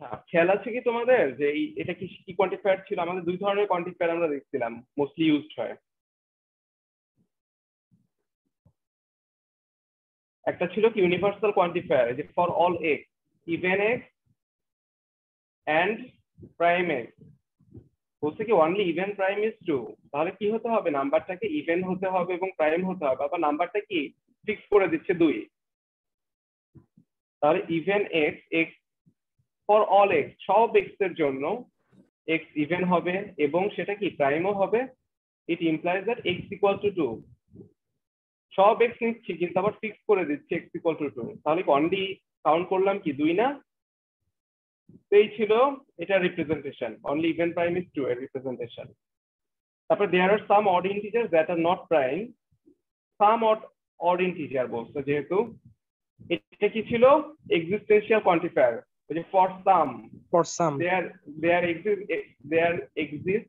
আচ্ছা, খেয়াল আছে কি তোমাদের যে এটা কি কি কোয়ান্টিফায়ার ছিল? আমাদের দুই ধরনের কোয়ান্টিফায়ার আমরা দেখছিলাম মোস্টলি ইউজড হয়। একটা ছিল কি ইউনিভার্সাল কোয়ান্টিফায়ার, যে for all x, even x and prime x. বলছে কি only even prime is true. তাহলে কি হতে হবে? নাম্বারটাকে ইভেন হতে হবে এবং প্রাইম হতে হবে। আবার নাম্বারটা কি ফিক্স করে দিচ্ছে 2। তাহলে even x, x for all x, সব এক্স এর জন্য এক্স ইভেন হবে এবং সেটা কি প্রাইমও হবে। ইট implies that x equal to 2। সব এক্স নিচ্ছি কিন্তু আবার ফিক্স করে দিচ্ছি এক্স ইকুয়াল টু 2। তাহলে অনলি কাউন্ট করলাম কি 2 না? তো এই ছিল এটা representation, only even prime is 2 এর রিপ্রেজেন্টেশন। তারপর there are some odd integer that are not prime. Some odd integer বলছে যেহেতু, এটা কি ছিল? Existential quantifier. ওই যে for some there exist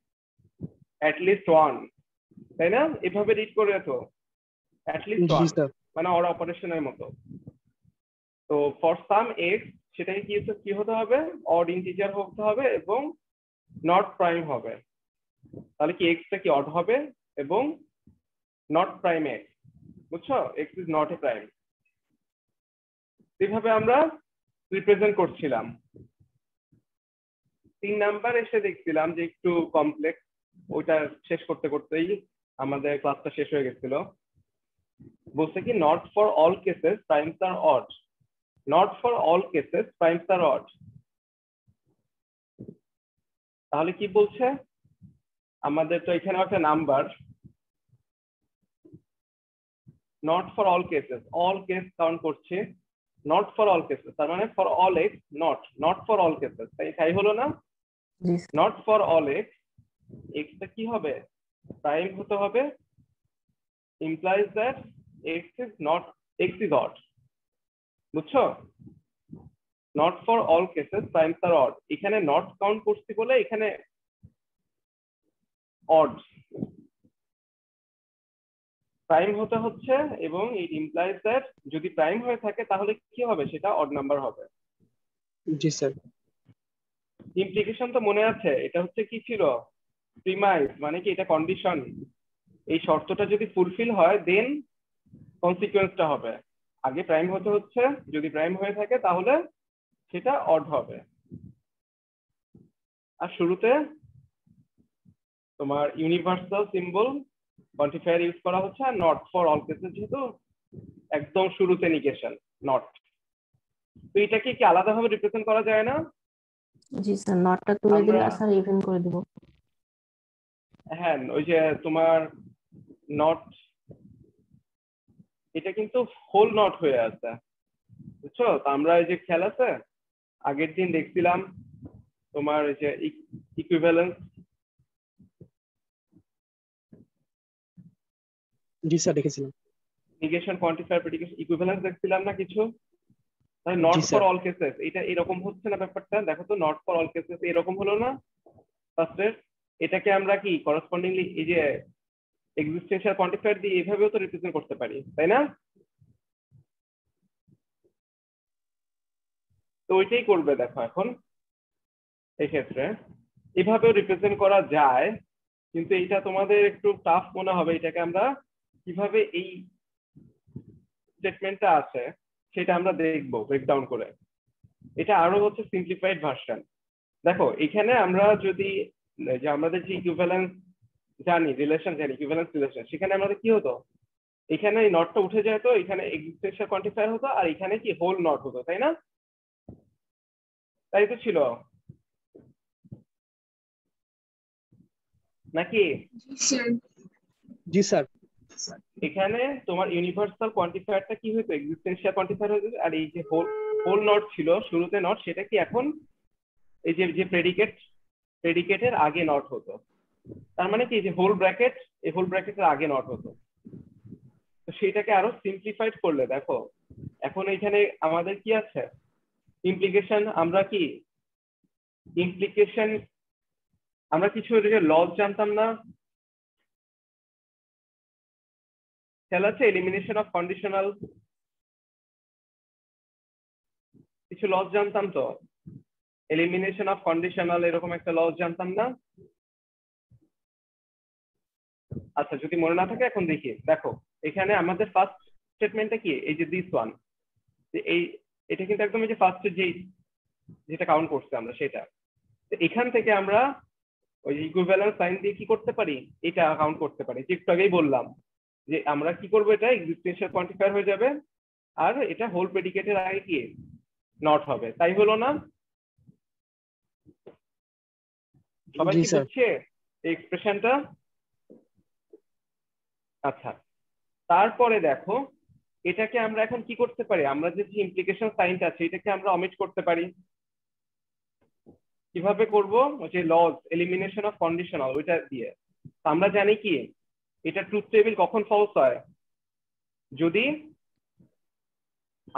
at least one, তাই না? এভাবে রিড করে তো অ্যাট লিস্ট ওয়ান মানে অর অপারেশনের মতো। তো ফর সাম এক্স সেটাকে কি হতে হবে? অড ইন্টিজার হতে হবে এবং নট প্রাইম হবে। তাহলে কি এক্সটা কি অড হবে এবং নট প্রাইম এক্স, বুঝছো? X is not a prime. এইভাবে আমরা রিপ্রেজেন্ট করছিলাম। 3 নাম্বার এসে দেখছিলাম যে একটু কমপ্লেক্স, ওইটা শেষ করতে করতেই আমাদের ক্লাসটা শেষ হয়ে গেছিল। বলছে কি not for all cases primes are odd. Not for all cases primes are odd. তাহলে কি বলছে? আমাদের তো এখানে একটা number, not for all cases, all case count করছে, নট ফর অল কেসেস, তার মানে for all x not for all cases, তাই হলো না? নট ফর অল এক্স, এক্সটা কি হবে? প্রাইম হতে হবে, implies that x is odd, বুঝছো? Not for all cases primes are odd. এখানে নট কাউন্ট করছি বলে এখানে অড প্রাইম হতে হচ্ছে এবং ইট ইমপ্লাইজ দ্যাট যদি প্রাইম হয়ে থাকে তাহলে কি হবে? সেটা অড নাম্বার হবে। জি স্যার। ইমপ্লিকেশন তো মনে আছে, এটা হচ্ছে কি ছিল? প্রিমাইস, মানে কি এটা কন্ডিশন। এই শর্তটা যদি ফুলফিল হয় দেন কনসিকুয়েন্সটা হবে। আগে প্রাইম হতে হচ্ছে, যদি প্রাইম হয়ে থাকে তাহলে সেটা অড হবে। আর শুরুতে তোমার ইউনিভার্সাল সিম্বল কোয়ান্টিফায়ার ইউজ করা হচ্ছে, are not for all cases যেহেতু একদম শুরুতে নিগেশন নট। তো এটাকে কি আলাদাভাবে রিপ্রেজেন্ট করা যায় না? জি স্যার, নটটা তুলে দিলে স্যার ইভেন করে দেব। হ্যাঁ, ওই যে তোমার নট, এটা কিন্তু হোল নট হয়ে আছে, বুঝছো? তো আমরা এই যে খেয়াল আছে আগের দিন দেখছিলাম তোমার এই যে ইকুইভ্যালেন্স। জি স্যার দেখেছিলাম। নিগেশন, কোয়ান্টিফায়ার, প্রেডিকেশন, ইকুইভ্যালেন্স দেখছিলাম না কিছু? তাহলে নট ফর অল কেসেস এটা এরকম হচ্ছে না ব্যাপারটা? দেখো তো, নট ফর অল কেসেস এরকম হলো না ফার্স্টে? এটাকে আমরা কি করসপন্ডিংলি এই যে এক্সিস্টেন্সিয়াল কোয়ান্টিফায়ার দিয়ে এভাবেও তো রিপ্রেজেন্ট করতে পারি, তাই না? তো ওইটাই করবে দেখো এখন এক্ষেত্রে এভাবেও রিপ্রেজেন্ট করা যায়, কিন্তু এটা তোমাদের একটু টাফ মনে হবে। এটাকে আমরা কিভাবে এই স্টেটমেন্টটা আছে সেটা আমরা দেখবো ব্রেকডাউন করে। এটা আরো হচ্ছে সিম্পলিফাইড ভার্সন। দেখো এখানে আমরা যদি যে আমাদের যে ইকুইভ্যালেন্স জানি, রিলেশন জানি, ইকুইভ্যালেন্স রিলেশন, সেখানে আমাদের কি হতো? এখানে এই নটটা উঠে যেত, এখানে এক্সিস্টেন্সিয়াল কোয়ান্টিফায়ার হতো, আর এখানে কি হোল নট হতো, তাই না? তাই তো ছিল নাকি? জি স্যার। এখানে তোমার ইউনিভার্সাল কোয়ান্টিফায়ারটা কি হতো? এক্সিস্টেন্সিয়াল কোয়ান্টিফায়ার হতো, আর এই যে হোল নট ছিল শুরুতে নট, সেটা কি এখন এই যে প্রেডিকেটের আগে নট হতো। তার মানে কি যে হোল ব্র্যাকেট, এই হোল ব্র্যাকেটের আগে নট হতো। তো সেটাকে আরো সিম্পলিফাইড করলে দেখো এখন এখানে আমাদের কি আছে? ইমপ্লিকেশন। আমরা কি ইমপ্লিকেশন আমরা কিছু লজ জানতাম না? খেয়াল আছে? এলিমিনেশন অফ কন্ডিশনাল কিছু লজ জানতাম তো, এলিমিনেশন অফ কন্ডিশনাল এরকম একটা লস জানতাম না? আচ্ছা যদি মনে না থাকে এখন দেখি, দেখো এখানে আমাদের ফার্স্ট স্টেটমেন্টটা কি, এই যে দিস ওয়ান, এই এটা কিন্তু একদম এই যে ফার্স্টের যেটা কাউন্ট করছে আমরা সেটা। এখান থেকে আমরা ওই ইকুইভ্যালেন্স সাইন দিয়ে কি করতে পারি, এটা কাউন্ট করতে পারি। যে একটু আগেই বললাম যে আমরা কি করবো, এটা এক্সিস্টেন্সিয়াল কোয়ান্টিফায়ার হয়ে যাবে আর এটা হোল প্রেডিকেটের আগে কি নট হবে, তাই হলো না? সবাই জি কি স্যার। বুঝছে এই এক্সপ্রেশনটা? আচ্ছা তারপরে দেখো এটাকে আমরা এখন কি করতে পারি, আমরা যে ইমপ্লিকেশন সাইনটা আছে এটাকে আমরা অমিট করতে পারি। কিভাবে করব, যে লস এলিমিনেশন অফ কন্ডিশনাল ওইটা দিয়ে। আমরা জানি কি এটা ট্রুথ টেবিল কখন ফলস হয়, যদি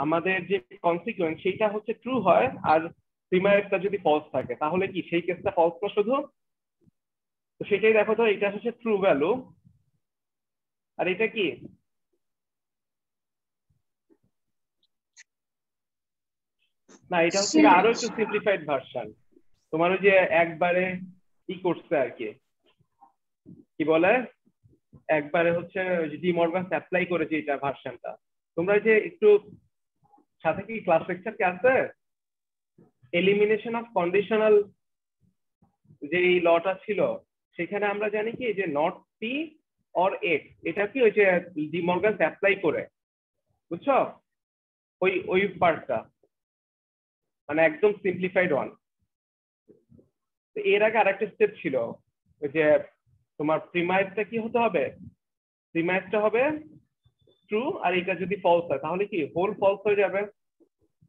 আমাদের যে কনসিকুয়েন্স সেটা হচ্ছে ট্রু হয় আর প্রিমাইসটা যদি ফলস থাকে, তাহলে কি সেই কেসটা ফলস না শুধু? তো সেটাই দেখো, তো এটা হচ্ছে ট্রু ভ্যালু আর এটা কি না, এটা হচ্ছে আরো একটু সিম্পলিফাইড ভার্সন। তোমার ওই যে একবারে কি করছে আর কি, কি বলে, একবারে হচ্ছে ডি মর্গান অ্যাপ্লাই করেছে এটা ভার্সনটা। তোমরা যে একটু সাথে কি ক্লাস লেকচার কি আছে, এলিমিনেশন অফ কন্ডিশনাল যে এই লটা ছিল সেখানে আমরা জানি কি যে নট পি অর এক্স, এটা কি ওই যে ডি মর্গান অ্যাপ্লাই করে, বুঝছো ওই ওই পার্টটা, মানে একদম সিম্পলিফাইড ওয়ান। এর আগে আরেকটা স্টেপ ছিল, ওই যে তোমার প্রিমাইসটা কি হতে হবে, প্রিমাইসটা হবে ট্রু আর এটা যদি ফলস হয় তাহলে কি হোল ফলস হয়ে যাবে।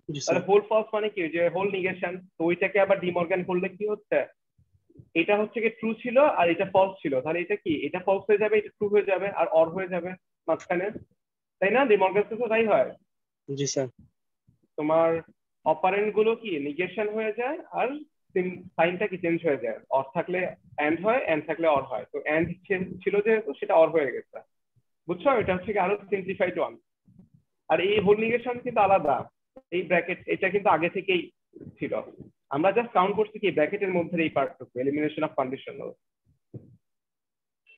জি তাহলে স্যার। হোল ফলস মানে কি, যে হোল নিগেশন। তো ওইটাকে আবার ডিমর্গান করলে কি হচ্ছে, এটা হচ্ছে কি ট্রু ছিল আর এটা ফলস ছিল, তাহলে এটা কি, এটা ফলস হয়ে যাবে, এটা ট্রু হয়ে যাবে আর অর হয়ে যাবে মাঝখানে, তাই না? ডিমর্গান তো তাই হয়। জি স্যার। তোমার অপারেন্ট গুলো কি নিগেশন হয়ে যায় আর সাইনটা কি চেঞ্জ হয়ে যায়, অর থাকলে এন্ড হয়, এন্ড থাকলে অর হয়। তো এন্ড ছিল যেহেতু সেটা অর হয়ে গেছে, বুঝছো? এটা হচ্ছে কি আরো সিম্পলিফাইড ওয়ান। আর এই হোল নিগেশন কিন্তু আলাদা, এই ব্র্যাকেট এটা কিন্তু আগে থেকেই ছিল, আমরা জাস্ট কাউন্ট করছি কি ব্র্যাকেটের মধ্যে এই পার্টটুকু, এলিমিনেশন অফ কন্ডিশনাল।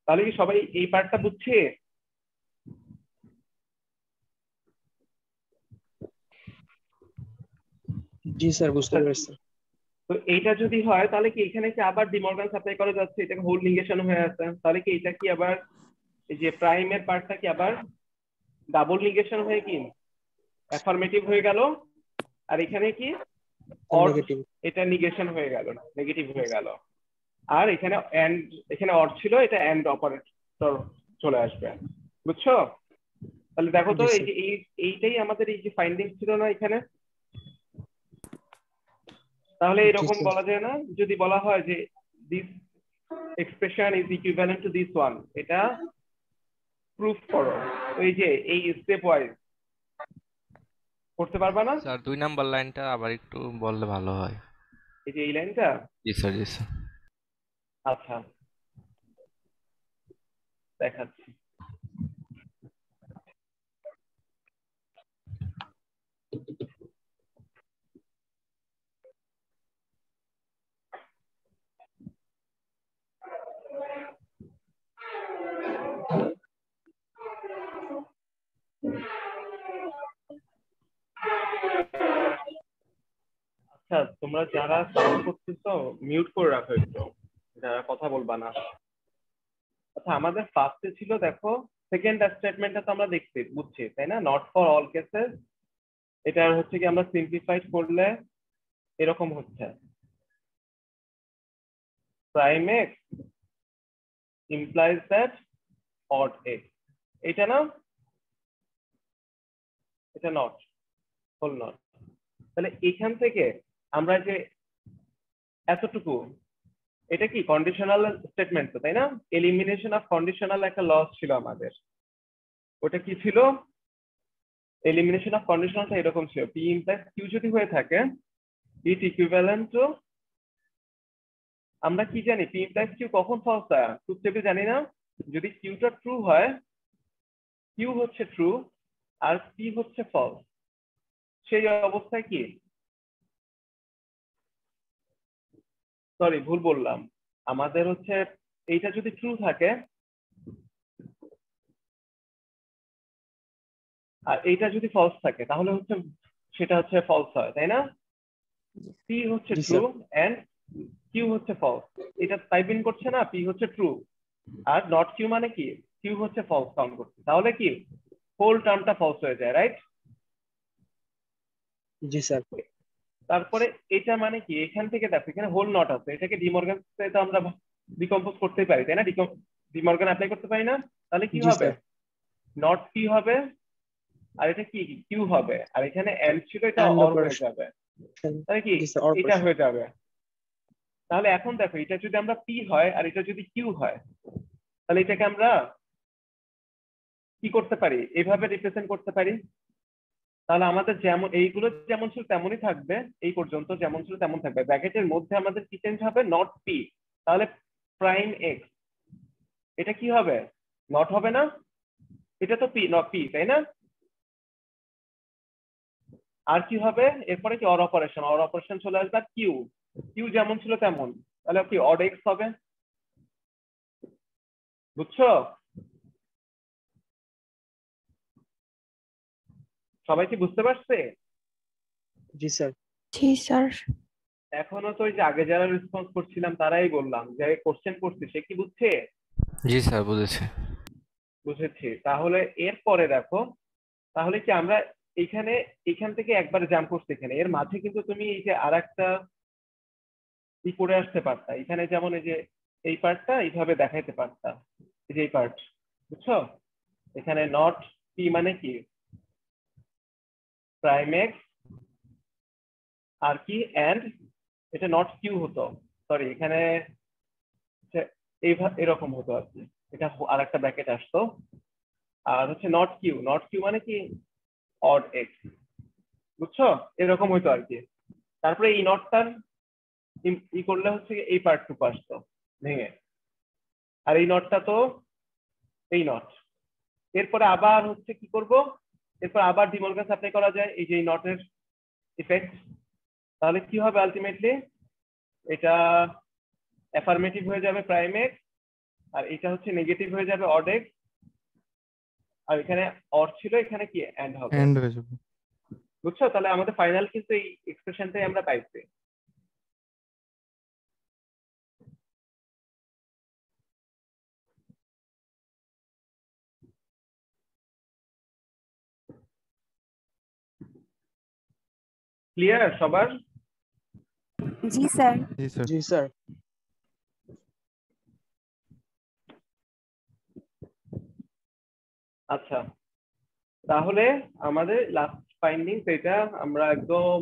তাহলে কি সবাই এই পার্টটা বুঝছে? জি স্যার, বুঝতে পেরেছি। তো এইটা যদি হয় তাহলে কি এখানে কি আবার ডিমর্গান সাপ্লাই করা যাচ্ছে, এটাকে হোল নিগেশন হয়ে আছে, তাহলে কি এটা কি আবার এই যে প্রাইমের পার্টটা কি আবার ডাবল নিগেশন হয়ে কি অ্যাফার্মেটিভ হয়ে গেল, আর এখানে কি অর, নেগেটিভ। এটা নিগেশন হয়ে গেল, নেগেটিভ হয়ে গেল। আর এখানে এন্ড, এখানে অর ছিল, এটা এন্ড অপারেটর চলে আসবে, বুঝছো? তাহলে দেখো তো জি এই স্যার। যে এইটাই আমাদের এই যে ফাইন্ডিং ছিল না এখানে। তাহলে জি এরকম স্যার। বলা যায় না, যদি বলা হয় যে this expression is equivalent to this one, এটা প্রুফ করো, এই যে এই স্টেপ ওয়াইজ করতে পারবা না? স্যার 2 নাম্বার লাইনটা আবার একটু বললে ভালো হয়। এই যে এই লাইনটা, জি স্যার, জি স্যার। আচ্ছা দেখাচ্ছি। আচ্ছা তোমরা যারা সাউন্ড করতেছো মিউট করে রাখো একটু, যারা কথা বলবা না। আচ্ছা আমাদের ফার্স্টে ছিল দেখো, সেকেন্ড স্টেটমেন্টটা তো আমরা দেখছি বুঝছি তাই না, নট ফর অল কেসেস। এটা হচ্ছে কি আমরা সিম্পলিফাইড করলে এরকম হচ্ছে, prime x implies that odd x, এটা না, এটা নট, হোল নট। তাহলে এখান থেকে আমরা যে এতটুকু, এটা কি কন্ডিশনাল স্টেটমেন্ট তো তাই না, এলিমিনেশন অফ কন্ডিশনাল একটা লস ছিল আমাদের, ওটা কি ছিল, এলিমিনেশন অফ কন্ডিশনালটা এরকম ছিল, পি ইমপ্লাইজ কিউ যদি হয়ে থাকে ইট ইকুইভ্যালেন্ট টু, আমরা কি জানি পি ইমপ্লাইজ কিউ কখন ফলস হয়, ট্রুথ টেবিল জানি না, যদি কিউটা ট্রু হয়, কিউ হচ্ছে ট্রু আর পি হচ্ছে ফলস, সেই অবস্থায় কি সরি ভুল বললাম, আমাদের হচ্ছে এইটা যদি ট্রু থাকে আর এইটা যদি ফলস থাকে তাহলে হচ্ছে সেটা হচ্ছে ফলস হয়, তাই না? পি হচ্ছে জি ট্রু স্যার। এন্ড কিউ হচ্ছে ফলস। এটা টাইপ ইন করছে না, পি হচ্ছে ট্রু আর নট কিউ মানে কি কিউ হচ্ছে ফলস কাউন্ট করছে, তাহলে কি হোল টার্মটা ফলস হয়ে যায়, রাইট? জি স্যার। তারপরে এটা মানে কি এখান থেকে দেখো এখানে হোল নট আছে, এটাকে ডিমর্গান তো আমরা ডিকম্পোজ করতেই পারি, তাই না? ডিমর্গান অ্যাপ্লাই করতে পারি না? তাহলে কি জি হবে? স্যার। নট কি হবে আর এটা কি কিউ হবে, আর এখানে এন্ড ছিল এটা অ্যান্ড অর হয়ে অপারেশন। যাবে, তাই কি জি স্যার, অর এটা অপারেশন। হয়ে যাবে। তাহলে এখন দেখো এটা যদি আমরা পি হয় আর এটা যদি কিউ হয় তাহলে এটাকে আমরা কি করতে পারি, এভাবে রিপ্রেজেন্ট করতে পারি। তাহলে আমাদের যেমন এইগুলো যেমন ছিল তেমনই থাকবে, এই পর্যন্ত যেমন ছিল তেমন থাকবে, ব্র্যাকেটের মধ্যে আমাদের কি চেঞ্জ হবে, নট পি। তাহলে প্রাইম এক্স এটা কি হবে, নট হবে না? এটা তো পি নট পি, তাই না? আর কি হবে এরপরে, কি অর অপারেশন, অর অপারেশন চলে আসবে কিউ, কিউ যেমন ছিল তেমন, তাহলে কি অড এক্স হবে, বুঝছো? সবাই কি বুঝতে পারছে? জি স্যার। জি স্যার। এখনো তো ওই যে আগে যারা রেসপন্স করছিলাম তারাই বললাম যে কোশ্চেন করছে সে কি বুঝছে? জি স্যার, বুঝেছি। বুঝেছি। তাহলে এরপরে দেখো, তাহলে কি আমরা এখানে এখান থেকে একবার জাম্প করছি এখানে, এর মাঝে কিন্তু তুমি এই যে আর একটা ই করে আসতে পারতা, এখানে যেমন এই যে এই পার্টটা এইভাবে দেখাইতে পারতা, এই যে এই পার্ট, বুঝছো? এখানে নট পি মানে কি প্রাইম এক্স আর কি এন্ড এটা নট কিউ হতো, সরি এখানে এইভাবে এরকম হতো আর কি, এটা আর একটা ব্র্যাকেট আসতো, আর হচ্ছে নট কিউ, নট কিউ মানে কি অড এক্স, বুঝছো? এরকম হইতো আর কি। তারপরে এই নটটার ই করলে হচ্ছে এই পার্টটুকু আসতো ভেঙে, আর এই নটটা তো এই নট। এরপরে আবার হচ্ছে কি করব, এরপর আবার ডিমর্গান অ্যাপ্লাই করা যায়, এই যে এই নটের ইফেক্ট। তাহলে কি হবে আলটিমেটলি, এটা অ্যাফার্মেটিভ হয়ে যাবে প্রাইম এক্স আর এটা হচ্ছে নেগেটিভ হয়ে যাবে অড এক্স, আর এখানে অর ছিল এখানে কি এন্ড হবে, এন্ড হয়ে যাবে। বুঝছো? তাহলে আমাদের ফাইনাল কিন্তু এই এক্সপ্রেশনটাই আমরা পাইছি। ক্লিয়ার সবার? জি স্যার। জি স্যার। জি স্যার। আচ্ছা, তাহলে আমাদের লাস্ট ফাইন্ডিং এটা আমরা একদম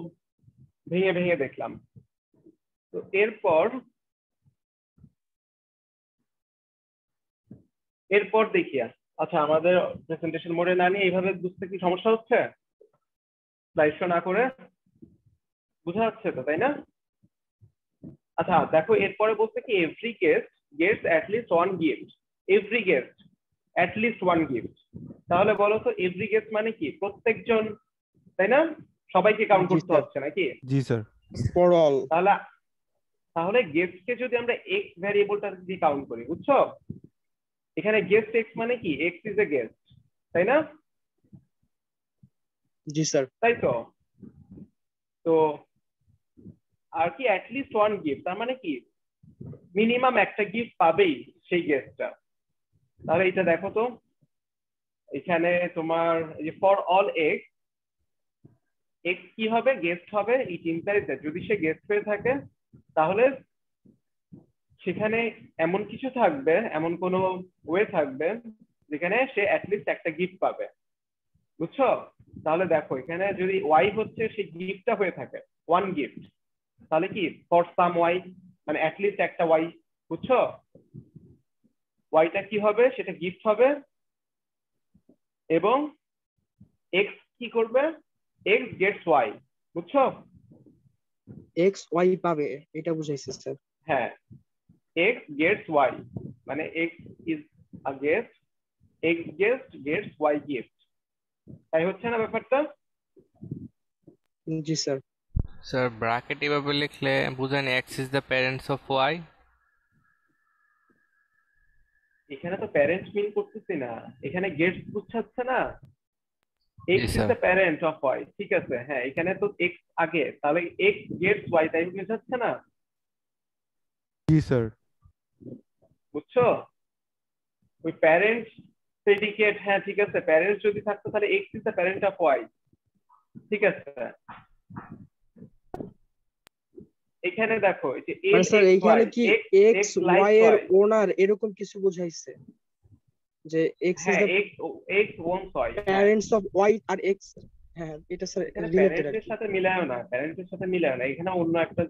ভেঙে ভেঙে দেখলাম। তো এরপর দেখি, আচ্ছা আমাদের প্রেজেন্টেশন মোডে না নিয়ে এইভাবে বুঝতে কি সমস্যা হচ্ছে? স্লাইড শো না করে বোঝা যাচ্ছে তো, তাই না? আচ্ছা দেখো এরপরে বলতে কি every guest gets at least one gift, every guest at least one gift. তাহলে বলো তো এভরি গেস্ট মানে কি প্রত্যেকজন, তাই না? সবাইকে কাউন্ট জি করতে স্যার। হচ্ছে নাকি? জি স্যার। For all. তাহলে তাহলে গেস্টকে যদি আমরা এক্স ভ্যারিয়েবলটা দিয়ে কাউন্ট করি, বুঝছো? এখানে গেস্ট এক্স মানে কি এক্স ইজ এ গেস্ট, তাই না? জি স্যার। তাই তো। তো আর কি অ্যাট লিস্ট ওয়ান গিফট তার মানে কি মিনিমাম একটা গিফট পাবেই সেই গেস্টটা। তাহলে এটা দেখো তো, এখানে তোমার এই যে ফর অল এক্স, এক্স কি হবে, গেস্ট হবে, এই চিন্তাইতে যদি সে গেস্ট হয়ে থাকে তাহলে সেখানে এমন কিছু থাকবে, এমন কোনো ওয়ে থাকবে যেখানে সে অ্যাটলিস্ট একটা গিফট পাবে, বুঝছো? তাহলে দেখো এখানে যদি ওয়াই হচ্ছে সেই গিফটটা হয়ে থাকে ওয়ান গিফট, তাহলে কি ফর সাম ওয়াই মানে অ্যাটলিস্ট একটা ওয়াই, বুঝছো? ওয়াইটা কি হবে, সেটা গিফট হবে এবং এক্স কি করবে, এক্স গেটস ওয়াই, বুঝছো? এক্স ওয়াই পাবে, এটা বুঝাইছে স্যার। হ্যাঁ, এক্স গেটস ওয়াই মানে X is a guest, X guest gets Y gift, তাই হচ্ছে না ব্যাপারটা? জি স্যার। স্যার ব্র্যাকেট এভাবে লিখলে বুঝেন x is the parents of y। এখানে তো প্যারেন্ট মিন করতেছি না, এখানে গেটস বুঝাচ্ছে না। G x is sir. The parent of Y, ঠিক আছে, হ্যাঁ এখানে তো এক্স আগে, তাহলে এক্স গেটস ওয়াই, তাই বুঝাচ্ছে না? জি স্যার। বুঝছো? ওই প্যারেন্ট প্রেডিকেট, হ্যাঁ ঠিক আছে, প্যারেন্ট যদি থাকতো তাহলে X is the parent of Y, ঠিক আছে। এখানে দেখো এই যে মানে স্যার এইখানে কি এক্স এক্স লাইক ওয়াই এর ওয়াই, ওনার এরকম কিছু বোঝাইছে যে এক্স ইজ হ্যাঁ the X owns Y, parents of Y আর এক্স, হ্যাঁ এটা স্যার এখানে রিলেটেড আর প্যারেন্টের কি। সাথে মিলায় না, প্যারেন্টের সাথে মিলায় না, এখানে অন্য একটা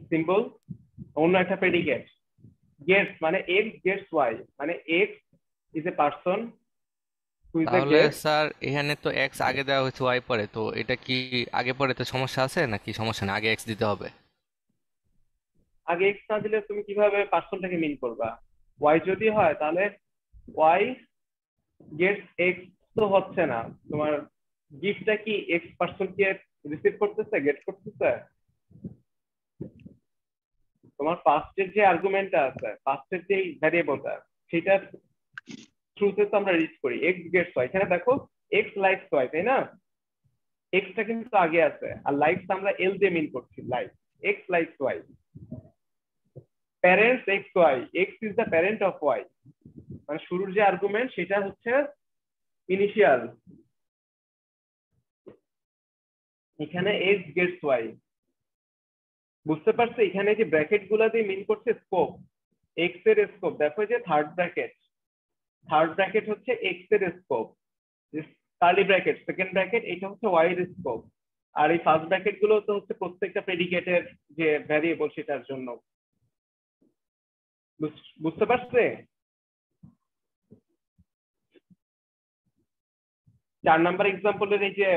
সিম্বল, অন্য একটা প্রেডিকেট। গেটস মানে এক্স গেটস ওয়াই, মানে X is a person who is a তাহলে গেট। স্যার এখানে তো x আগে দেওয়া হয়েছে y পরে, তো এটা কি আগে পরে তো সমস্যা আছে নাকি সমস্যা না, আগে x দিতে হবে? আগে এক্স না দিলে তুমি কিভাবে পার্সনটাকে মিন করবা? ওয়াই যদি হয় তাহলে ওয়াই গেটস এক্স তো হচ্ছে না, তোমার গিফটটা কি এক্স পার্সন কে রিসিভ করতেছে, গেট করতেছে? তোমার পাস্টের যে আর্গুমেন্টটা আছে, পাস্টের যে ভ্যারিয়েবলটা, সেটা থ্রুতে তো আমরা রিচ করি এক্স গেটস ওয়াই। এখানে দেখো এক্স লাইকস ওয়াই, তাই না? এক্সটা কিন্তু আগে আছে, আর লাইকস আমরা এল দিয়ে মিন করছি, like X likes Y, parents X Y, X is the parent of Y, মানে শুরুর যে আর্গুমেন্ট সেটা হচ্ছে ইনিশিয়াল। এখানে এক্স গেটস ওয়াই, বুঝতে পারছো? এখানে যে ব্র্যাকেট গুলা দিয়ে মিন করছে স্কোপ, এক্স এর স্কোপ, দেখো যে থার্ড ব্র্যাকেট হচ্ছে এক্স এর scope, curly bracket second bracket এটা হচ্ছে ওয়াই এর স্কোপ, আর এই ফার্স্ট ব্র্যাকেট গুলো তো হচ্ছে প্রত্যেকটা প্রেডিকেটের যে ভ্যারিয়েবল সেটার জন্য। বুঝতে পারছে? 4 নাম্বার এক্সাম্পলের এই যে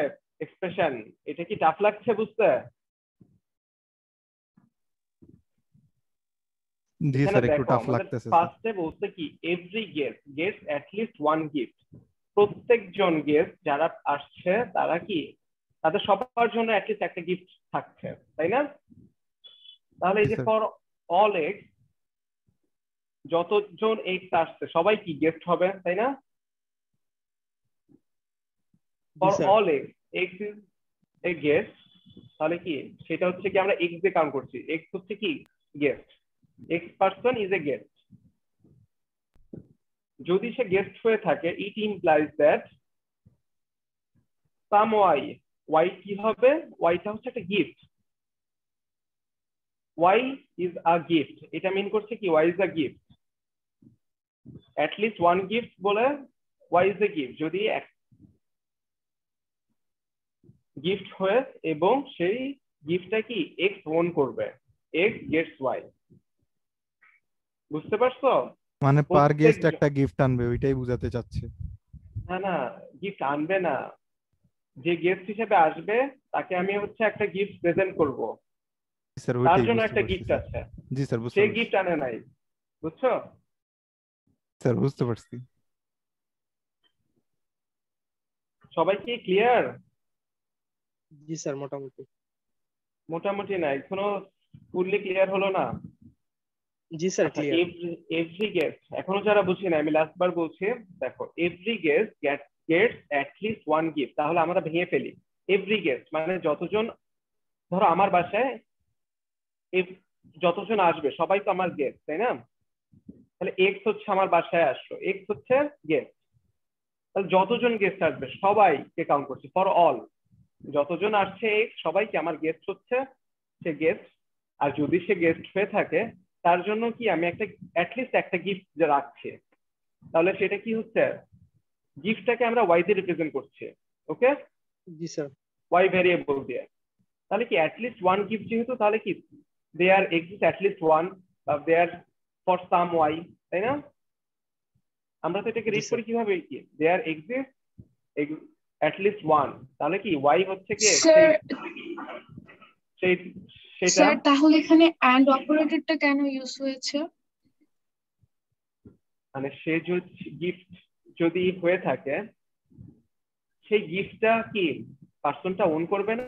এক্সপ্রেশন, এটা কি টাফ লাগছে বুঝতে? জি এখানে স্যার একটু দেখো টাফ আমাদের লাগতেছে স্যার। ফার্স্টে বলতে কি every guest gets at least one gift, প্রত্যেকজন গেস্ট যারা আসছে তারা কি তাদের সবার জন্য অ্যাটলিস্ট একটা গিফট থাকছে, তাই না? তাহলে এই জি যে স্যার। ফর অল এক্স, যতজন এক্স আসছে সবাই কি গেস্ট হবে, তাই না? G for sir. All x, x is a guest, তাহলে কি সেটা হচ্ছে কি আমরা এক্স দিয়ে কাউন্ট করছি, এক্স হচ্ছে কি guest, x person is a guest. যদি সে গেস্ট হয়ে থাকে it implies that some y, y কি হবে, ওয়াইটা হচ্ছে একটা gift, y is a gift, এটা মিন করছে কি y is a gift, at least one gift বলে ওয়াই ইজ এ গিফট, যদি গিফট হয়ে এবং সেই গিফটটা কি এক্স ওন করবে, এক্স গেটস ওয়াই। বুঝতে পারছো? মানে পার প্রত্যেক গেস্ট একটা গিফট আনবে, ওইটাই বুঝাতে চাচ্ছে। না না, গিফট আনবে না, যে গেস্ট হিসেবে আসবে তাকে আমি হচ্ছে একটা গিফট প্রেজেন্ট করব, স্যার তার ওইটাই জন্য বুঝতে একটা পারছি গিফট স্যার। আছে, জি স্যার বুঝতে সে পারছি। গিফট আনে নাই। বুঝছো? স্যার বুঝতে পারছি। সবাই কি ক্লিয়ার? জি স্যার মোটামুটি। মোটামুটি না, এখনো ফুললি ক্লিয়ার হলো না। জি স্যার আচ্ছা, ক্লিয়ার। এভরি গেস্ট এখনো যারা বুঝি না, আমি লাস্ট বার বলছি, দেখো every guest gets at least one gift, তাহলে আমরা ভেঙে ফেলি। এভরি গেস্ট মানে যতজন, ধরো আমার বাসায় যতজন আসবে সবাই তো আমার গেস্ট, তাই না? তাহলে এক্স হচ্ছে আমার বাসায় আসলো, এক্স হচ্ছে গেস্ট, তাহলে যতজন গেস্ট আসবে সবাইকে কাউন্ট করছি, ফর অল, যতজন আসছে এক্স সবাইকে আমার গেস্ট হচ্ছে সে গেস্ট। আর যদি সে গেস্ট হয়ে থাকে তার জন্য কি আমি একটা অ্যাটলিস্ট একটা গিফট রাখছি, তাহলে সেটা কি হচ্ছে, গিফটটাকে আমরা ওয়াই দিয়ে রিপ্রেজেন্ট করছি, ওকে, জি স্যার। ওয়াই ভ্যারিয়েবল দিয়ে। তাহলে কি অ্যাটলিস্ট ওয়ান গিফট যেহেতু, তাহলে কি there exist at least one, therefore some y, তাই না? আমরা তো এটাকে জি রিড স্যার। করি কিভাবে, কি দেয়ার এক্সিস্ট অ্যাটলিস্ট ওয়ান, তাহলে কি ওয়াই হচ্ছে কি স্যার সেই সেটা, স্যার তাহলে এখানে এন্ড অপারেটরটা কেন ইউজ হয়েছে? মানে সে যদি গিফট যদি হয়ে থাকে সেই গিফটটা কি পার্সনটা ওন করবে না,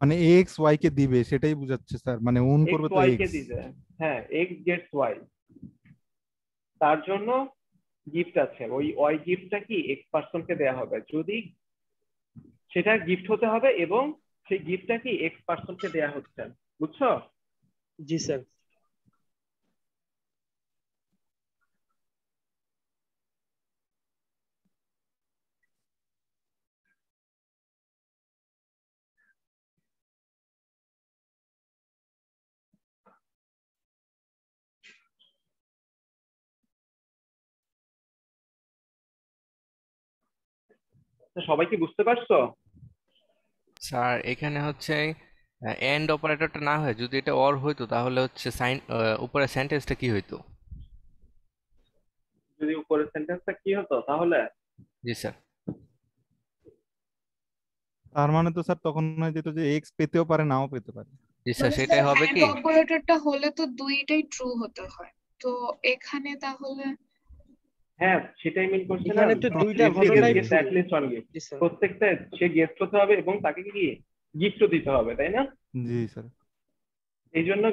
মানে এক্স ওয়াই কে দিবে সেটাই বুঝাচ্ছে স্যার, মানে ওন এক্স করবে তো ওয়াই কে এক্স। দিবে, হ্যাঁ এক্স গেটস ওয়াই, তার জন্য গিফট আছে। ওই ওয়াই গিফটটা কি এক্স পার্সনকে দেয়া হবে, যদি সেটা গিফট হতে হবে এবং সেই গিফটটা কি এক্স পার্সনকে দেয়া হচ্ছে, বুঝছো? জি স্যার। তো সবাই কি বুঝতে পারছো? স্যার এখানে হচ্ছে এন্ড অপারেটরটা না হয় যদি এটা অর হইতো তাহলে হচ্ছে সাইন উপরে সেন্টেন্সটা কি হইতো? যদি উপরের সেন্টেন্সটা কি হতো তাহলে, জি স্যার। তার মানে তো স্যার তখন হয়ে যেত যে এক্স পেতেও পারে নাও পেতে পারে। জি স্যার, মানে সেটাই স্যার হবে অ্যান্ড কি। অপারেটরটা হলে তো দুইটাই ট্রু হতে হয়, তো এখানে তাহলে হ্যাঁ সেটাই মিন করছে না, এখানে তো দুইটা এভরি ঘটনাই guest true. At least one gift, G sir. প্রত্যেকটা সে গেস্ট হতে হবে এবং তাকে কি গিফটও দিতে হবে, তাই না? জি স্যার। এই জন্য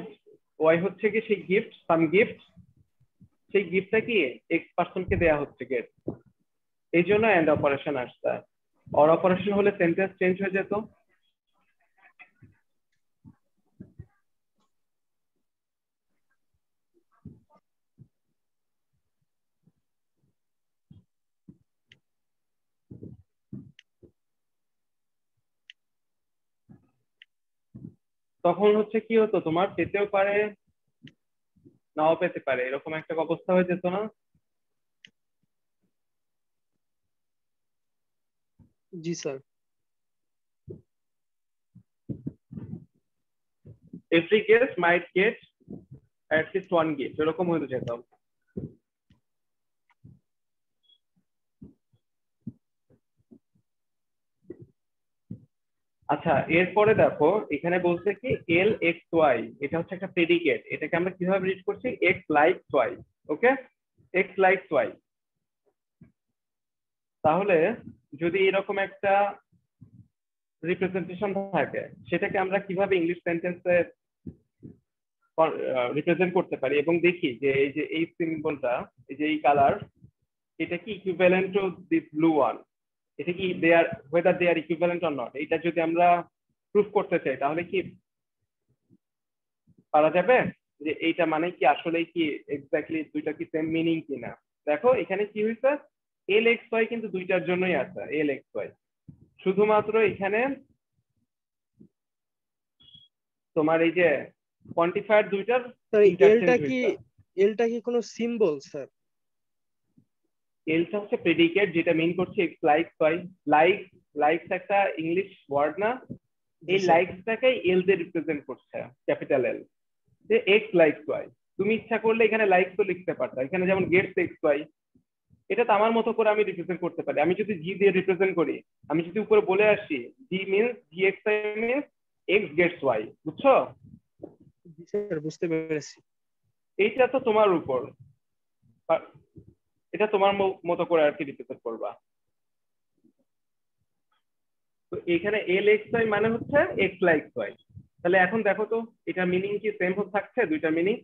ওয়াই হচ্ছে কি সেই গিফট, সাম গিফট, সেই গিফটটা কি এক্স পার্সনকে দেয়া হচ্ছে গেট, এই জন্য এন্ড অপারেশন আসছে। অর অপারেশন হলে সেন্টেন্স চেঞ্জ হয়ে যেত। তখন হচ্ছে কি হতো, তোমার পেতেও পারে নাও পেতে পারে, এরকম একটা অবস্থা হয়ে যেত না? জি sir. Every guest might get at least one gift, এরকম হয়ে যেত। আচ্ছা এরপরে দেখো এখানে বলছে কি এল এক্স ওয়াই, এটা হচ্ছে একটা প্রেডিকেট, এটাকে আমরা কিভাবে রিড করছি, এক্স লাইকস ওয়াই। ওকে, এক্স লাইকস ওয়াই। তাহলে যদি এরকম একটা রিপ্রেজেন্টেশন থাকে, সেটাকে আমরা কিভাবে ইংলিশ সেন্টেন্সে রিপ্রেজেন্ট করতে পারি, এবং দেখি যে এই যে এই সিম্বলটা, এই যে এই কালার, এটা কি equivalent to this blue one, এটা কি দে আর whether they are equivalent or not, এটা যদি আমরা প্রুফ করতে চাই তাহলে কি পারা যাবে যে এইটা মানে কি আসলে কি এক্স্যাক্টলি দুইটা কি সেম মিনিং কিনা? দেখো এখানে কি হয়েছে, এল এক্স ওয়াই কিন্তু দুইটার জন্যই আছে, এল এক্স ওয়াই, শুধুমাত্র এখানে তোমার এই যে কোয়ান্টিফায়ার দুইটার স্যার ইন্টারচেঞ্জ হয়েছে। এলটা কি কোনো সিম্বল স্যার? এলটা হচ্ছে প্রেডিকেট যেটা মিন করছে x likes y. Like, likes একটা ইংলিশ ওয়ার্ড না, এই লাইকসটাকে এল দিয়ে রিপ্রেজেন্ট করছে, ক্যাপিটাল এল, যে এক্স লাইকস ওয়াই। তুমি ইচ্ছা করলে এখানে লাইকস তো লিখতে পারতা, এখানে যেমন গেটস এক্স ওয়াই, এটা তো আমার মতো করে আমি রিপ্রেজেন্ট করতে পারি। আমি যদি জি দিয়ে রিপ্রেজেন্ট করি, আমি যদি উপরে বলে আসি G means G x y means x gets Y, বুঝছো? জি স্যার, বুঝতে পেরেছি। এইটা তো তোমার উপর, এটা তোমার মতো করে আর কি রিপ্রেজেন্ট করবা। তো এখানে এল এক্স ওয়াই মানে হচ্ছে এক্স লাইকস ওয়াই। তাহলে এখন দেখো তো এটা মিনিং কি সেম থাকছে, দুইটা মিনিং।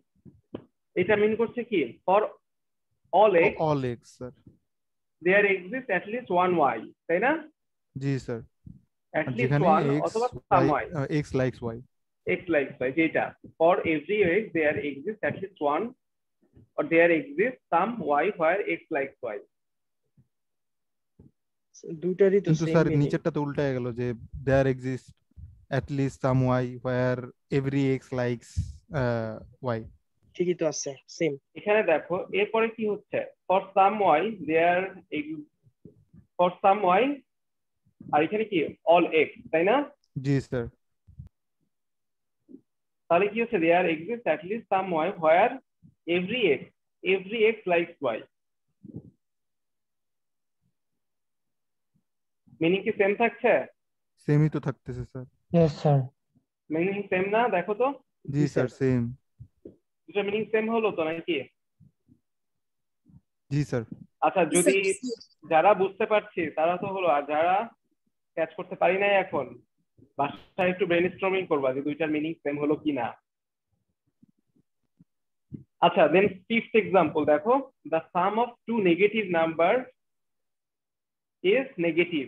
এটা মিন করছে কি for all x all x sir. There exist at least one y, তাই না? জি স্যার। অ্যাট আর লিস্ট যেখানে ওয়ান এক্স অথবা some y, x likes y. X likes y যেটা for every x there exist at least one or there exists some y where x likes y. দুইটারই তো কিন্তু সেম স্যার মিনিং। নিচেরটা তো উল্টায় গেল যে there exist at least some y where every x likes y. ঠিকই তো আছে, সেম। এখানে দেখো এরপরে কি হচ্ছে, for some y there for some y, আর এখানে কি all x, তাই না? জি স্যার। তাহলে কি হচ্ছে there exists at least some y where every x likes y, meaning কি সেম থাকছে? সেমই তো থাকতেছে sir. Yes sir. Meaning same না? দেখো তো জি স্যার সেম। দুটো মিনিং সেম হলো তো নাকি? জি স্যার। আচ্ছা যদি যারা বুঝতে পারছি তারা তো হলো, আর যারা ক্যাচ করতে পারি নাই এখন বাসায় একটু ব্রেনস্টর্মিং করবা যে দুইটার মিনিং সেম হলো কিনা। আচ্ছা, দেন ফিফথ এক্সাম্পল দেখো, the sum of two negative number is negative.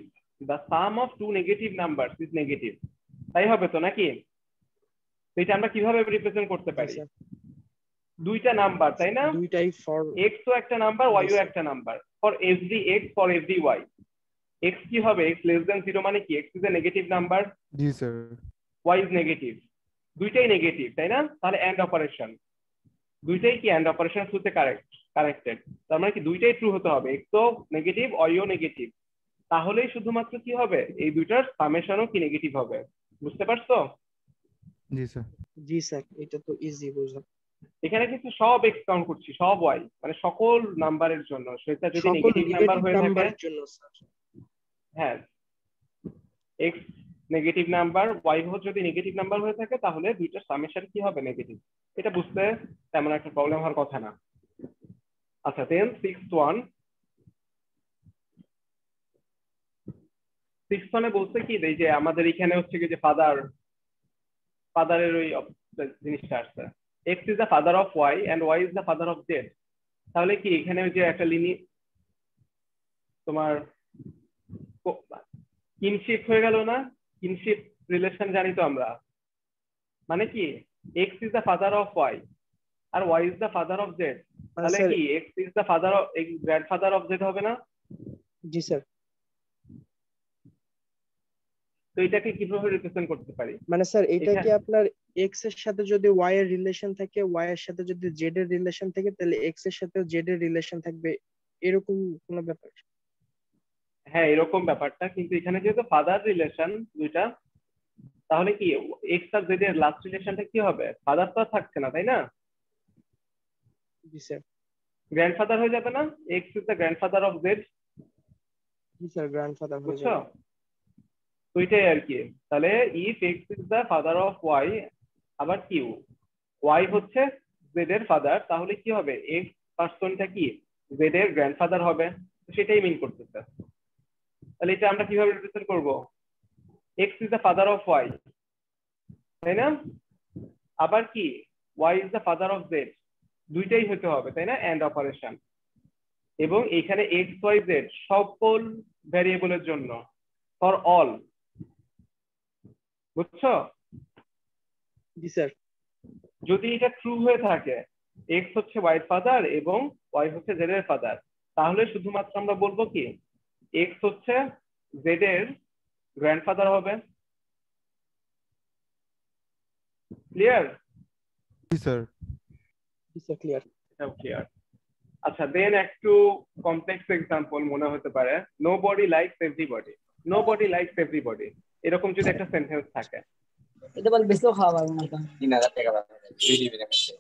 The sum of two negative number is negative. তাই হবে তো নাকি? এটা আমরা কিভাবে রিপ্রেজেন্ট করতে জি পারি? স্যার, দুইটা নাম্বার, তাই না? দুইটাই ফর। এক্স ও একটা নাম্বার, ওয়াই জি ও স্যার। একটা number. For every x, for every y. X কি হবে? এক্স লেস দেন 0 মানে কি? X is a negative number, জি স্যার। Y is negative. দুইটাই নেগেটিভ, তাই না? তাহলে এন্ড অপারেশন, দুইটাই কি এন্ড অপারেশন থ্রুতে কারেক্টেড। তার মানে কি দুইটাই ট্রু হতে হবে, এক্স ও নেগেটিভ, ওয়াই ও নেগেটিভ। তাহলেই শুধুমাত্র কি হবে? এই দুইটার সামেশনও কি নেগেটিভ হবে। বুঝতে পারছো? জি স্যার। জি স্যার, এটা তো ইজি বুঝা। এখানে কিন্তু সব এক্স কাউন্ট করছি, সব ওয়াই, মানে সকল নাম্বারের জন্য। সেটা যদি সকল নেগেটিভ নাম্বার নেগেটিভ হয়ে থাকে, নাম্বারের জন্য স্যার। হ্যাঁ, এক্স নেগেটিভ নাম্বার, ওয়াই যদি নেগেটিভ নাম্বার হয়ে থাকে, তাহলে দুইটার সামেশন কি হবে? নেগেটিভ। এটা বুঝতে তেমন একটা প্রবলেম হওয়ার কথা না। আচ্ছা, দেন সিক্সথ ওয়ানে বলছে কি, এই যে আমাদের এখানে হচ্ছে কি যে ফাদারের ওই জিনিসটা আসছে, x is the father of y and y is the father of z. তাহলে কি এখানে ওই যে একটা লিনিয়ার তোমার কিনশিপ হয়ে গেল না? কিনশিপ রিলেশন জানি তো আমরা, মানে কি x is the father of Y আর y is the father of z. তাহলে স্যার, কি x is the father of grandfather of z হবে না? জি স্যার। তো এটাকে কিভাবে রিপ্রেজেন্ট করতে পারি? মানে স্যার, এটা কি এখানে আপনার এক্স এর সাথে যদি ওয়াই এর রিলেশন থাকে, ওয়াই এর সাথে যদি জেড এর রিলেশন থাকে, তাহলে এক্স এর সাথে জেড এর রিলেশন থাকবে, এরকম কোন ব্যাপার? হ্যাঁ, এরকম ব্যাপারটা, কিন্তু এখানে যেহেতু ফাদার রিলেশন দুইটা, তাহলে কি এক্স আর জেড এর লাস্ট রিলেশনটা কি হবে? ফাদার তো আর থাকছে না, তাই না? জি স্যার। গ্র্যান্ডফাদার হয়ে যাবে না? X is the grandfather of z. জি স্যার, গ্র্যান্ডফাদার হয়ে বুঝছো? যাবে। ওইটাই আর কি। তাহলে if x is the father of y, আবার কি ওয়াই হচ্ছে জেড এর ফাদার, তাহলে কি হবে? এক্স পার্সনটা কি জেড এর গ্র্যান্ডফাদার হবে। সেটাই মিন করতেছে। তাহলে এটা আমরা কিভাবে রিপ্রেজেন্ট করব? X is the father of y, তাই না? আবার কি y is the father of z, দুইটাই হতে হবে, তাই না? And operation. এবং এখানে এক্স ওয়াই জেড সকল ভ্যারিয়েবলের জন্য, ফর অল। বুঝছো? জি স্যার। যদি এটা ট্রু হয়ে থাকে, এক্স হচ্ছে ওয়াই এর ফাদার এবং ওয়াই হচ্ছে জেড এর ফাদার, তাহলে শুধুমাত্র আমরা বলবো কি এক্স হচ্ছে জেড এর গ্র্যান্ডফাদার হবে। ক্লিয়ার? জি স্যার। জি স্যার, ক্লিয়ার। এটাও ক্লিয়ার। আচ্ছা, দেন একটু কমপ্লেক্স এক্সাম্পল মনে হতে পারে। Nobody likes everybody. Nobody likes everybody, এরকম যদি একটা সেন্টেন্স থাকে, এটা বল বেশিও খাওয়া পারবো না। 3000 টাকা পাবে দুই দিবেন আমাকে।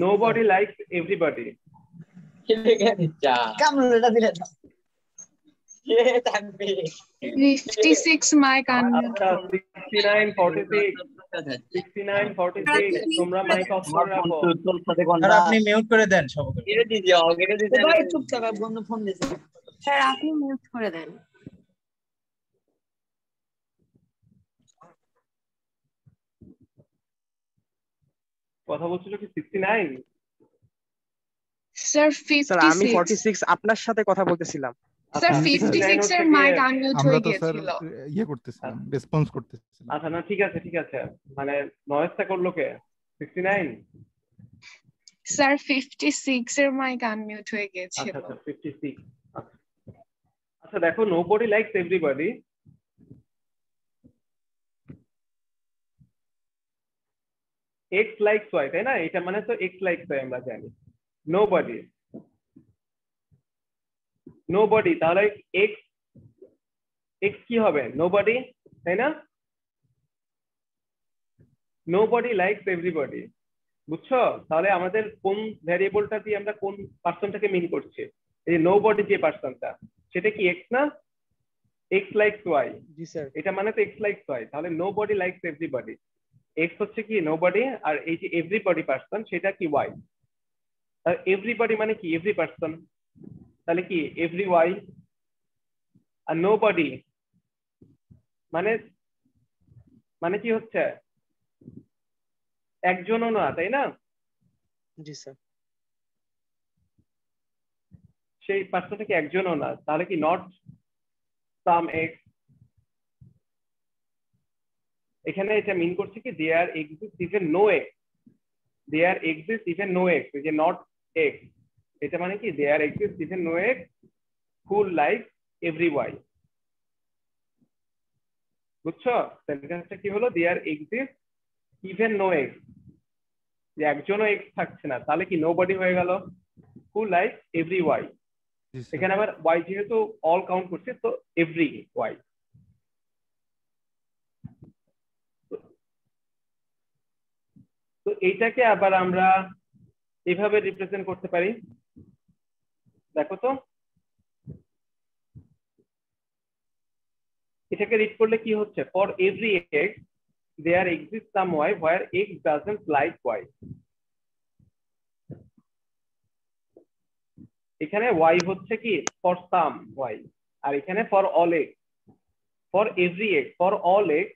Nobody likes everybody. যা কামড়টা দিলে না কে থাকবে? 56 মাইক আনমিউট আচ্ছা, 69 46 69 46 তোমরা মাইক অফ করে রাখো। স্যার আপনি মিউট করে দেন সবাইকে। কেটে দিও, কেটে দিতে সবাই চুপ থাকা, বন্ধু ফোন দিছে। স্যার আপনি মিউট করে দেন। কথা বলছিল কি 69? স্যার স্যার, আমি 56 46 আপনার সাথে কথা বলতেছিলাম। স্যার আচ্ছা, 56 এর মাইক আনমিউট আমরা হয়ে তো স্যার গিয়েছিল। ইয়ে করতেছিলাম, রেসপন্স করতেছিলাম। আচ্ছা, না ঠিক আছে ঠিক আছে, মানে নয়েজটা করলো কে? 69? স্যার 56 এর মাইক আনমিউট হয়ে আচ্ছা গিয়েছিল। আচ্ছা 56। আচ্ছা দেখো, nobody likes everybody, x likes y, তাই না? এটা মানে তো এক্স লাইকস ওয়াই আমরা জানি। নো বডি, নো বডি, তাহলে এক্স এক্স কি হবে? নো বডি, তাই না? Nobody likes everybody. বুঝছো? তাহলে আমাদের কোন ভ্যারিয়েবলটা দিয়ে আমরা কোন পার্সনটাকে মিন করছি? এই নো বডি যে পার্সনটা, সেটা কি এক্স না? X likes y. জি স্যার। এটা মানে তো এক্স লাইকস ওয়াই, তাহলে nobody likes everybody. X হচ্ছে কি নো বডি, আর এই যে এভরিবডি পার্সন সেটা কি ওয়াই। আর এভরিবডি মানে কি? এভরি পার্সন, তাহলে কি এভরি ওয়াই। আর নো বডি মানে মানে কি হচ্ছে, একজনও না, তাই না? জি স্যার। সেই পার্সনটা কি একজনও না, তাহলে কি নট সাম এক্স? এখানে এটা মিন করছে কি there exist even no x, there exist even no x, এই যে নট এক্স, এটা মানে কি there exist even no x who like every y. বুঝছো সেন্টেন্সটা কি হলো? There exist even no x, যে একজনও এক্স থাকছে না, তাহলে কি নোবডি হয়ে গেল হু লাইক এভরি ওয়াই। এখানে আবার ওয়াই যেহেতু অল কাউন্ট করছে, তো এভরি ওয়াই। তো এইটাকে আবার আমরা এভাবে রিপ্রেজেন্ট করতে পারি, দেখো তো এটাকে রিড করলে কি হচ্ছে, for every x there exist some y where x doesn't like y. এখানে ওয়াই হচ্ছে কি ফর সাম ওয়াই, আর এখানে for all x, for every x, for all x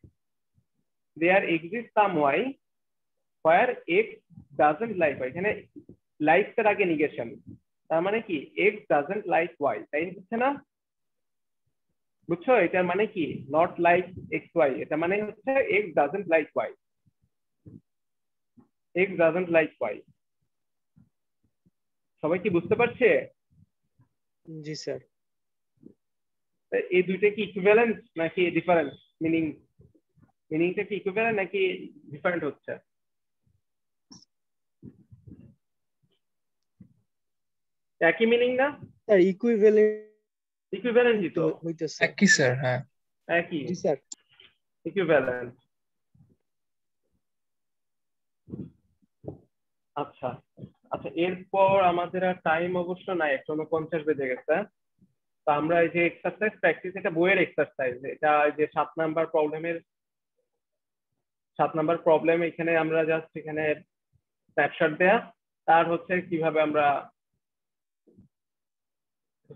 there exist some y where x doesn't like y. এখানে like এর আগে negation, তার মানে কি এক্স ডাজন্ট লাইক ওয়াই, তাই হচ্ছে না? বুঝছো এটার মানে কি নট লাইক এক্স ওয়াই, এটা মানে হচ্ছে x doesn't like y, x doesn't like y. সবাই কি বুঝতে পারছে? জি স্যার। এই দুইটা কি ইকুইভ্যালেন্ট নাকি ডিফারেন্ট মিনিং? মিনিংটা কি ইকুইভ্যালেন্ট নাকি ডিফারেন্ট হচ্ছে? একই মিনিং না স্যার? ইকুইভ্যালেন্টই তো হইতেছে। একই স্যার, হ্যাঁ একই, জি স্যার। ইকুইভ্যালেন্ট। আচ্ছা আচ্ছা, এরপর আমাদের আর টাইম অবশ্য নাই, 1:49 বেজে গেছে। তো আমরা এই যে এক্সারসাইজ প্র্যাকটিস, এটা বইয়ের এক্সারসাইজ, এটা যে 7 নাম্বার প্রবলেম, এখানে আমরা জাস্ট এখানে স্ন্যাপশট দেয়া, তার হচ্ছে কিভাবে আমরা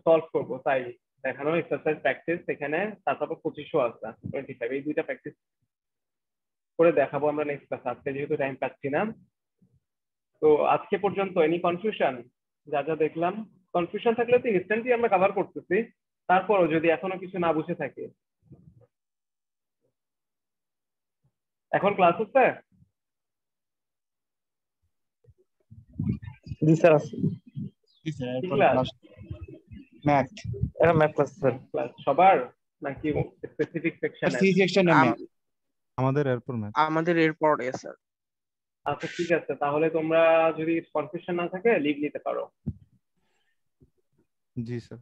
সলভ করবো তাই দেখানো এক্সারসাইজ প্র্যাকটিস এখানে। তারপর 25 আছে 25, এই দুইটা প্র্যাকটিস করে দেখাবো আমরা নেক্সট ক্লাস, আজকে যেহেতু টাইম পাচ্ছি না। তো আজকে পর্যন্ত এনি কনফিউশন? যা যা দেখলাম কনফিউশন থাকলে তো ইনস্ট্যান্টলি আমরা কভার করতেছি, তারপরও যদি এখনো কিছু না বুঝে থাকে। এখন ক্লাস হচ্ছে? জি স্যার আছে। জি স্যার, কি ক্লাস? ম্যাথ, এটা ম্যাথ ক্লাস স্যার। ক্লাস সবার নাকি স্পেসিফিক সেকশনে? সি সেকশনে ম্যাথ, আমাদের এরপর ম্যাথ। আমাদের এরপর স্যার। আচ্ছা ঠিক আছে, তাহলে তোমরা যদি কনফিউশন না থাকে লিভ নিতে পারো। জি স্যার।